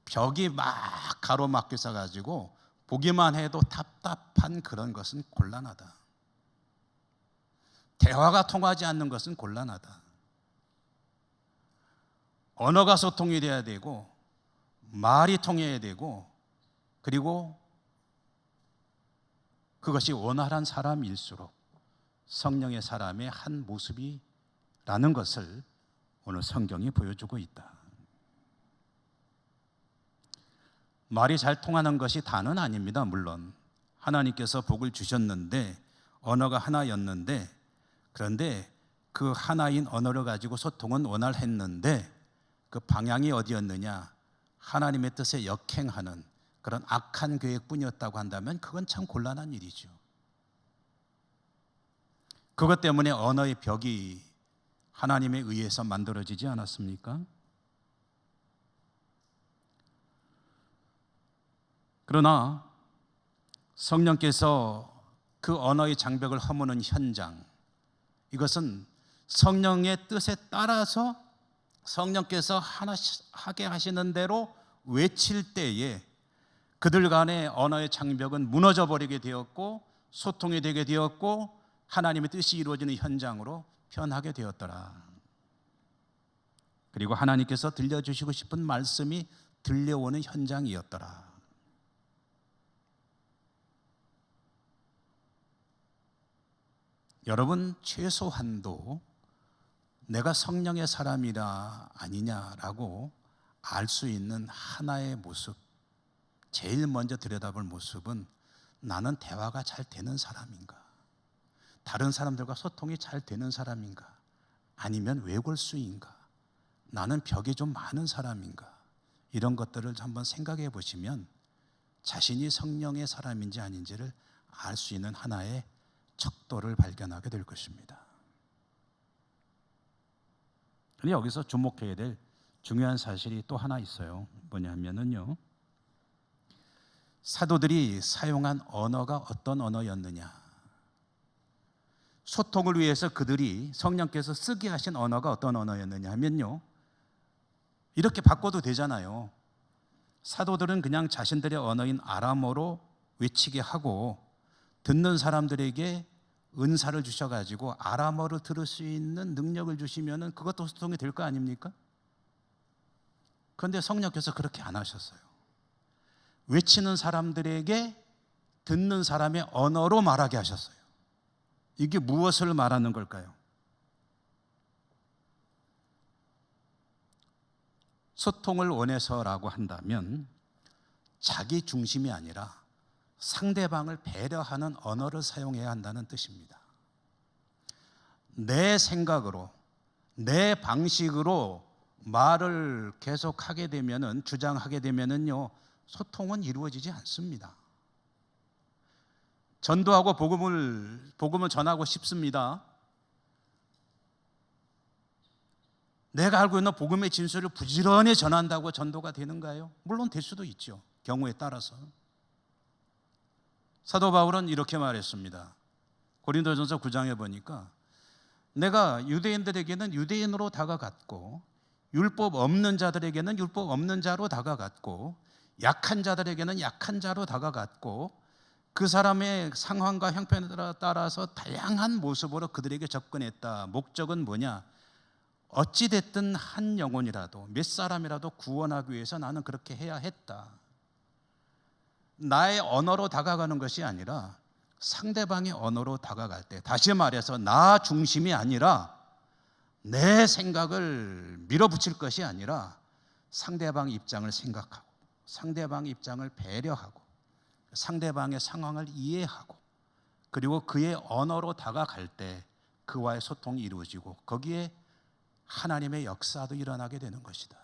벽이 막 가로막혀 가지고 보기만 해도 답답한 그런 것은 곤란하다. 대화가 통하지 않는 것은 곤란하다. 언어가 소통이 돼야 되고 말이 통해야 되고 그리고 그것이 원활한 사람일수록 성령의 사람의 한 모습이라는 것을 오늘 성경이 보여주고 있다. 말이 잘 통하는 것이 다는 아닙니다. 물론 하나님께서 복을 주셨는데 언어가 하나였는데, 그런데 그 하나인 언어를 가지고 소통은 원활했는데 그 방향이 어디였느냐? 하나님의 뜻에 역행하는 그런 악한 계획뿐이었다고 한다면 그건 참 곤란한 일이죠. 그것 때문에 언어의 벽이 하나님에 의해서 만들어지지 않았습니까? 그러나 성령께서 그 언어의 장벽을 허무는 현장, 이것은 성령의 뜻에 따라서 성령께서 하게 하시는 대로 외칠 때에 그들 간의 언어의 장벽은 무너져 버리게 되었고 소통이 되게 되었고 하나님의 뜻이 이루어지는 현장으로 변하게 되었더라. 그리고 하나님께서 들려주시고 싶은 말씀이 들려오는 현장이었더라. 여러분, 최소한도 내가 성령의 사람이라 아니냐라고 알 수 있는 하나의 모습, 제일 먼저 들여다볼 모습은 나는 대화가 잘 되는 사람인가? 다른 사람들과 소통이 잘 되는 사람인가? 아니면 외골수인가? 나는 벽이 좀 많은 사람인가? 이런 것들을 한번 생각해 보시면 자신이 성령의 사람인지 아닌지를 알 수 있는 하나의 척도를 발견하게 될 것입니다. 근데 여기서 주목해야 될 중요한 사실이 또 하나 있어요. 뭐냐면요, 사도들이 사용한 언어가 어떤 언어였느냐, 소통을 위해서 그들이 성령께서 쓰게 하신 언어가 어떤 언어였느냐 하면요, 이렇게 바꿔도 되잖아요. 사도들은 그냥 자신들의 언어인 아람어로 외치게 하고 듣는 사람들에게 은사를 주셔가지고 아람어를 들을 수 있는 능력을 주시면은 그것도 소통이 될 거 아닙니까? 그런데 성령께서 그렇게 안 하셨어요. 외치는 사람들에게 듣는 사람의 언어로 말하게 하셨어요. 이게 무엇을 말하는 걸까요? 소통을 원해서라고 한다면 자기 중심이 아니라 상대방을 배려하는 언어를 사용해야 한다는 뜻입니다. 내 생각으로, 내 방식으로 말을 계속하게 되면은, 주장하게 되면은요, 소통은 이루어지지 않습니다. 전도하고 복음을 전하고 싶습니다. 내가 알고 있는 복음의 진술을 부지런히 전한다고 전도가 되는가요? 물론 될 수도 있죠. 경우에 따라서. 사도 바울은 이렇게 말했습니다. 고린도전서 9장에 보니까 내가 유대인들에게는 유대인으로 다가갔고 율법 없는 자들에게는 율법 없는 자로 다가갔고 약한 자들에게는 약한 자로 다가갔고 그 사람의 상황과 형편에 따라서 다양한 모습으로 그들에게 접근했다. 목적은 뭐냐? 어찌됐든 한 영혼이라도 몇 사람이라도 구원하기 위해서 나는 그렇게 해야 했다. 나의 언어로 다가가는 것이 아니라 상대방의 언어로 다가갈 때, 다시 말해서 나 중심이 아니라 내 생각을 밀어붙일 것이 아니라 상대방 입장을 생각하고 상대방 입장을 배려하고 상대방의 상황을 이해하고 그리고 그의 언어로 다가갈 때 그와의 소통이 이루어지고 거기에 하나님의 역사도 일어나게 되는 것이다.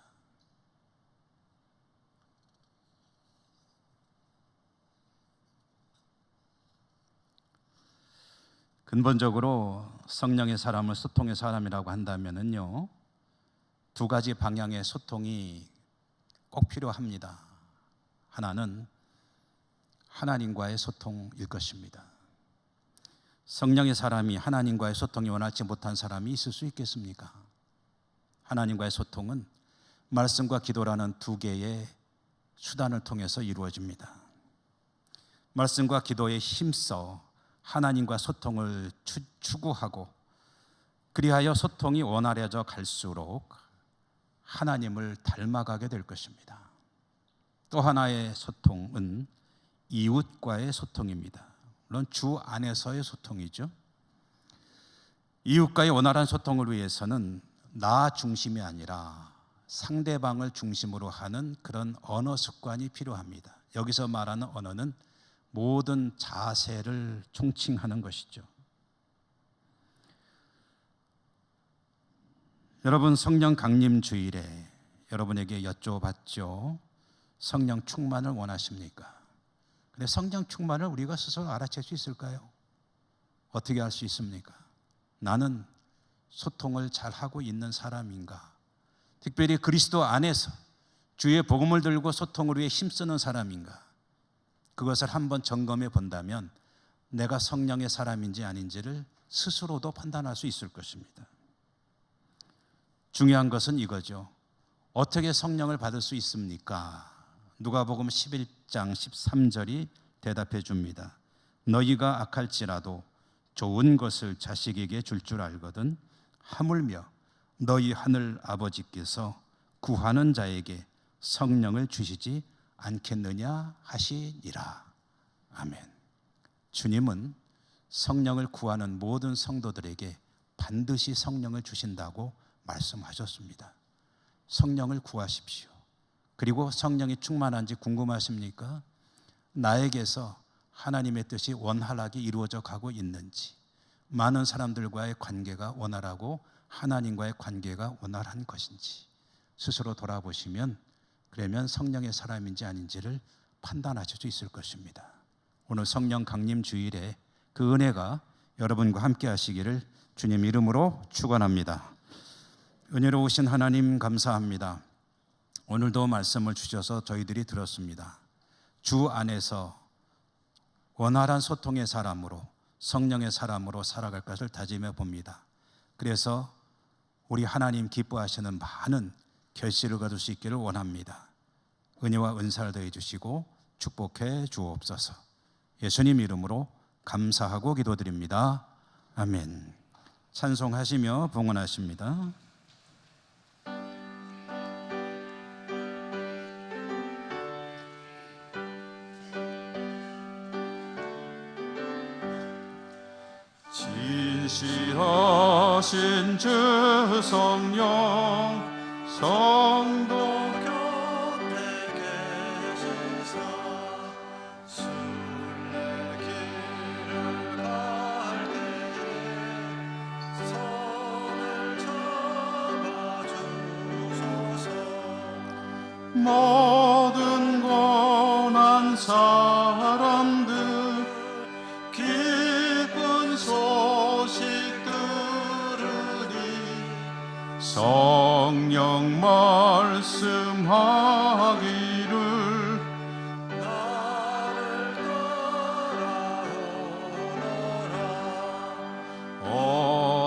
근본적으로 성령의 사람을 소통의 사람이라고 한다면은요, 두 가지 방향의 소통이 꼭 필요합니다. 하나는 하나님과의 소통일 것입니다. 성령의 사람이 하나님과의 소통이 원하지 못한 사람이 있을 수 있겠습니까? 하나님과의 소통은 말씀과 기도라는 두 개의 수단을 통해서 이루어집니다. 말씀과 기도에 힘써 하나님과 소통을 추구하고 그리하여 소통이 원활해져 갈수록 하나님을 닮아가게 될 것입니다. 또 하나의 소통은 이웃과의 소통입니다. 물론 주 안에서의 소통이죠. 이웃과의 원활한 소통을 위해서는 나 중심이 아니라 상대방을 중심으로 하는 그런 언어 습관이 필요합니다. 여기서 말하는 언어는 모든 자세를 총칭하는 것이죠. 여러분, 성령 강림 주일에 여러분에게 여쭤봤죠. 성령 충만을 원하십니까? 근데 성령 충만을 우리가 스스로 알아챌 수 있을까요? 어떻게 알 수 있습니까? 나는 소통을 잘하고 있는 사람인가? 특별히 그리스도 안에서 주의 복음을 들고 소통을 위해 힘쓰는 사람인가? 그것을 한번 점검해 본다면 내가 성령의 사람인지 아닌지를 스스로도 판단할 수 있을 것입니다. 중요한 것은 이거죠. 어떻게 성령을 받을 수 있습니까? 누가복음 11장 13절이 대답해 줍니다. 너희가 악할지라도 좋은 것을 자식에게 줄 알거든 하물며 너희 하늘 아버지께서 구하는 자에게 성령을 주시지 않겠느냐 하시니라. 아멘. 주님은 성령을 구하는 모든 성도들에게 반드시 성령을 주신다고 말씀하셨습니다. 성령을 구하십시오. 그리고 성령이 충만한지 궁금하십니까? 나에게서 하나님의 뜻이 원활하게 이루어져 가고 있는지, 많은 사람들과의 관계가 원활하고 하나님과의 관계가 원활한 것인지 스스로 돌아보시면 그러면 성령의 사람인지 아닌지를 판단하실 수 있을 것입니다. 오늘 성령 강림 주일에 그 은혜가 여러분과 함께 하시기를 주님 이름으로 축원합니다. 은혜로우신 하나님 감사합니다. 오늘도 말씀을 주셔서 저희들이 들었습니다. 주 안에서 원활한 소통의 사람으로 성령의 사람으로 살아갈 것을 다짐해 봅니다. 그래서 우리 하나님 기뻐하시는 많은 결실을 거둘 수 있기를 원합니다. 은혜와 은사를 더해 주시고 축복해 주옵소서. 예수님 이름으로 감사하고 기도드립니다. 아멘. 찬송하시며 봉헌하십니다. 진실하신 주 성령 성도 곁에 계시사 순례길을 갈 때에 손을 잡아주소서. 모든 고난 사람들 기쁜 소식 들으니 성령 말씀하기를 나를 따라오너라.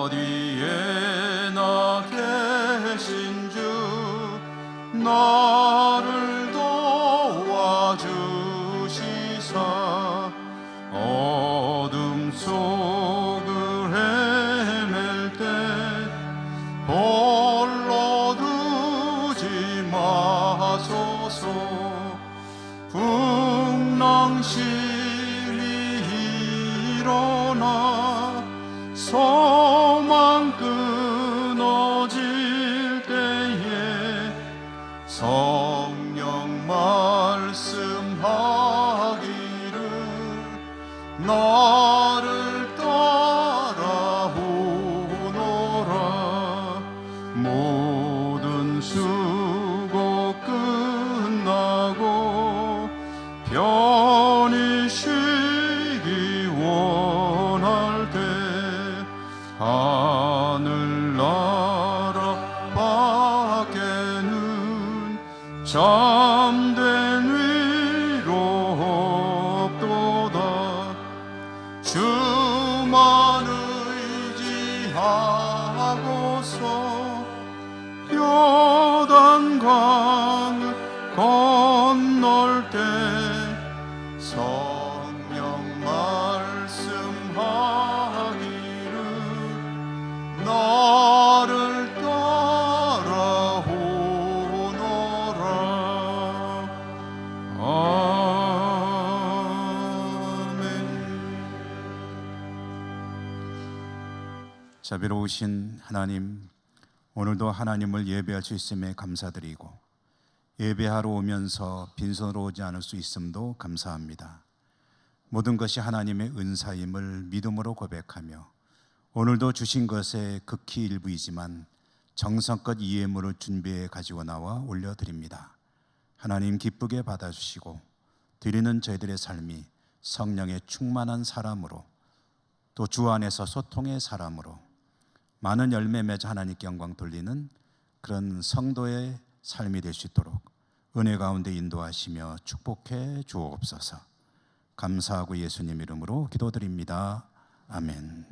어디에나 계신 주 나를 도와주시사 어둠 속을 헤맬 때 홀로 두지 마소서. 풍랑심이 일어나 소망 끊어질 때에 성령 말씀하기를 나를 따라오너라. 모든 수고 끝나고 편히 쉬기 원할 때 하늘나라 밖에는 잠든 위로 없도다. 주만 의지하고서 요단강을 건널 때 성령 말씀하기를 나를 따라오너라. 아멘. 자비로우신 하나님, 오늘도 하나님을 예배할 수 있음에 감사드리고 예배하러 오면서 빈손으로 오지 않을 수 있음도 감사합니다. 모든 것이 하나님의 은사임을 믿음으로 고백하며 오늘도 주신 것의 극히 일부이지만 정성껏 이 예물을 준비해 가지고 나와 올려드립니다. 하나님 기쁘게 받아주시고 드리는 저희들의 삶이 성령의 충만한 사람으로 또 주 안에서 소통의 사람으로 많은 열매 맺어 하나님께 영광 돌리는 그런 성도의 삶이 될 수 있도록 은혜 가운데 인도하시며 축복해 주옵소서. 감사하고 예수님 이름으로 기도드립니다. 아멘.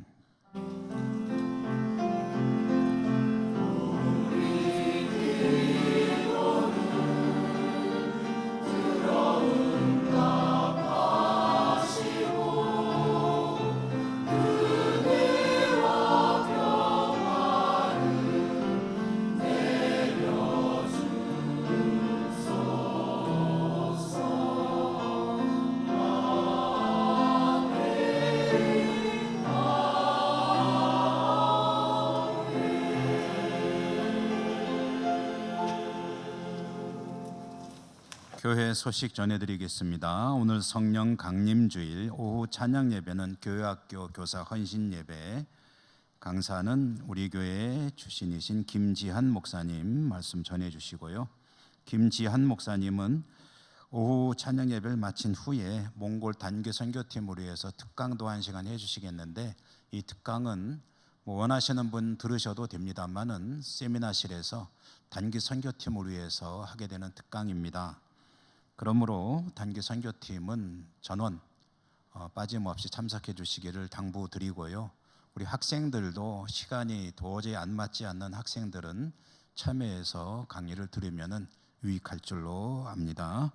교회 소식 전해드리겠습니다. 오늘 성령 강림주일 오후 찬양 예배는 교회학교 교사 헌신 예배, 강사는 우리 교회 출신이신 김지한 목사님 말씀 전해주시고요. 김지한 목사님은 오후 찬양 예배를 마친 후에 몽골 단기 선교팀으로 해서 특강도 1시간 해주시겠는데, 이 특강은 원하시는 분 들으셔도 됩니다만은 세미나실에서 단기 선교팀을 위해서 하게 되는 특강입니다. 그러므로 단기 선교팀은 전원 빠짐없이 참석해 주시기를 당부드리고요. 우리 학생들도 시간이 도저히 안 맞지 않는 학생들은 참여해서 강의를 들으면 유익할 줄로 압니다.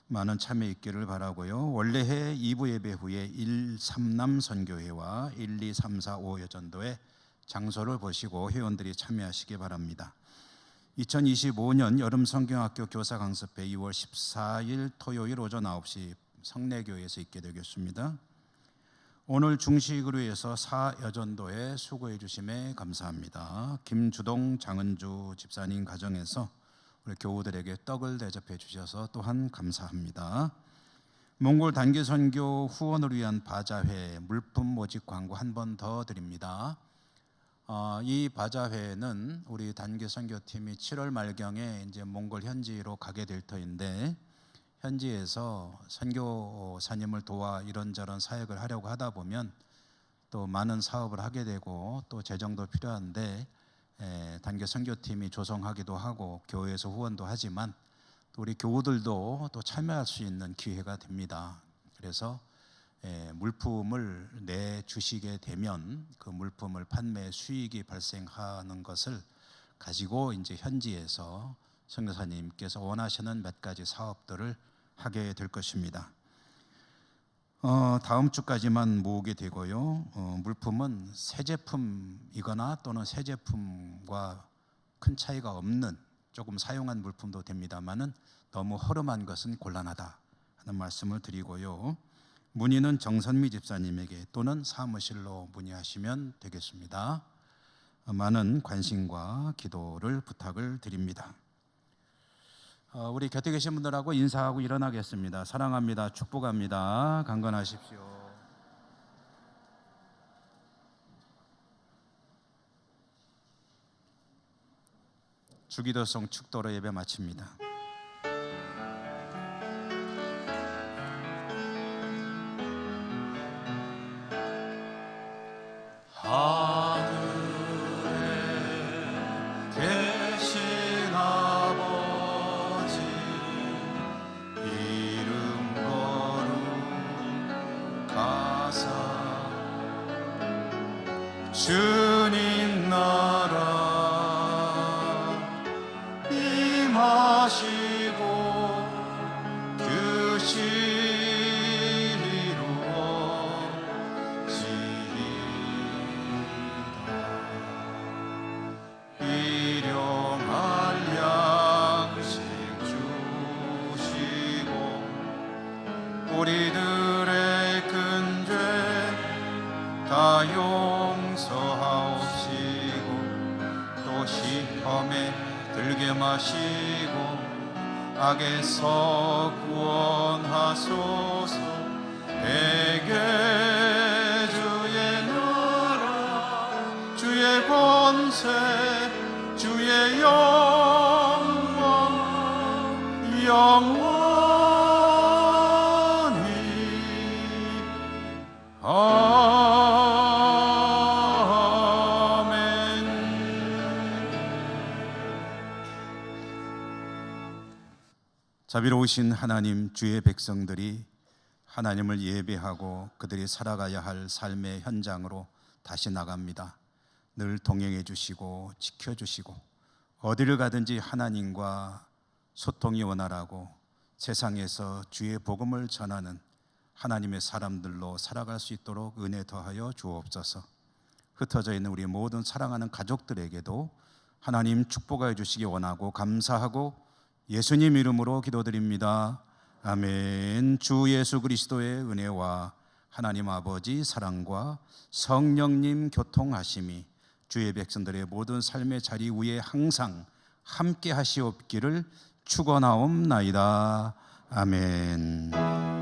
많은 참여 있기를 바라고요. 원래해 2부 예배 후에 1-3남 선교회와 1-2-3-4-5 여전도의 장소를 보시고 회원들이 참여하시기 바랍니다. 2025년 여름 성경학교 교사 강습회 2월 14일 토요일 오전 9시 성내교회에서 있게 되겠습니다. 오늘 중식으로 해서 4여전도에 수고해 주심에 감사합니다. 김주동 장은주 집사님 가정에서 우리 교우들에게 떡을 대접해 주셔서 또한 감사합니다. 몽골 단기 선교 후원을 위한 바자회 물품 모집 광고 한 번 더 드립니다. 이 바자회는 우리 단기 선교팀이 7월 말경에 이제 몽골 현지로 가게 될 터인데, 현지에서 선교사님을 도와 이런저런 사역을 하려고 하다 보면 또 많은 사업을 하게 되고 또 재정도 필요한데, 단기 선교팀이 조성하기도 하고 교회에서 후원도 하지만 또 우리 교우들도 또 참여할 수 있는 기회가 됩니다. 그래서 물품을 내주시게 되면 그 물품을 판매 수익이 발생하는 것을 가지고 이제 현지에서 선교사님께서 원하시는 몇 가지 사업들을 하게 될 것입니다. 다음 주까지만 모으게 되고요. 물품은 새 제품이거나 또는 새 제품과 큰 차이가 없는 조금 사용한 물품도 됩니다만은 너무 허름한 것은 곤란하다 하는 말씀을 드리고요. 문의는 정선미 집사님에게 또는 사무실로 문의하시면 되겠습니다. 많은 관심과 기도를 부탁을 드립니다. 우리 곁에 계신 분들하고 인사하고 일어나겠습니다. 사랑합니다. 축복합니다. 강건하십시오. 주기도송 축도로 예배 마칩니다.
계신 아버지 이름 거룩하사 주님 나라 임하시고 뜻이 이루어지이다. 일용할 양식 주시고 우리들의 큰 죄 다 용서하옵시고 또 시험에 들게 마시고 악에서 구원하소서. 대개 주의 나라 주의 권세 주의 영광 영원히
자비로우신 하나님, 주의 백성들이 하나님을 예배하고 그들이 살아가야 할 삶의 현장으로 다시 나갑니다. 늘 동행해 주시고 지켜주시고 어디를 가든지 하나님과 소통이 원활하고 세상에서 주의 복음을 전하는 하나님의 사람들로 살아갈 수 있도록 은혜 더하여 주옵소서. 흩어져 있는 우리 모든 사랑하는 가족들에게도 하나님 축복하여 주시기 원하고 감사하고 예수님 이름으로 기도드립니다. 아멘. 주 예수 그리스도의 은혜와 하나님 아버지 사랑과 성령님 교통하심이 주의 백성들의 모든 삶의 자리 위에 항상 함께 하시옵기를 축원하옵나이다. 아멘.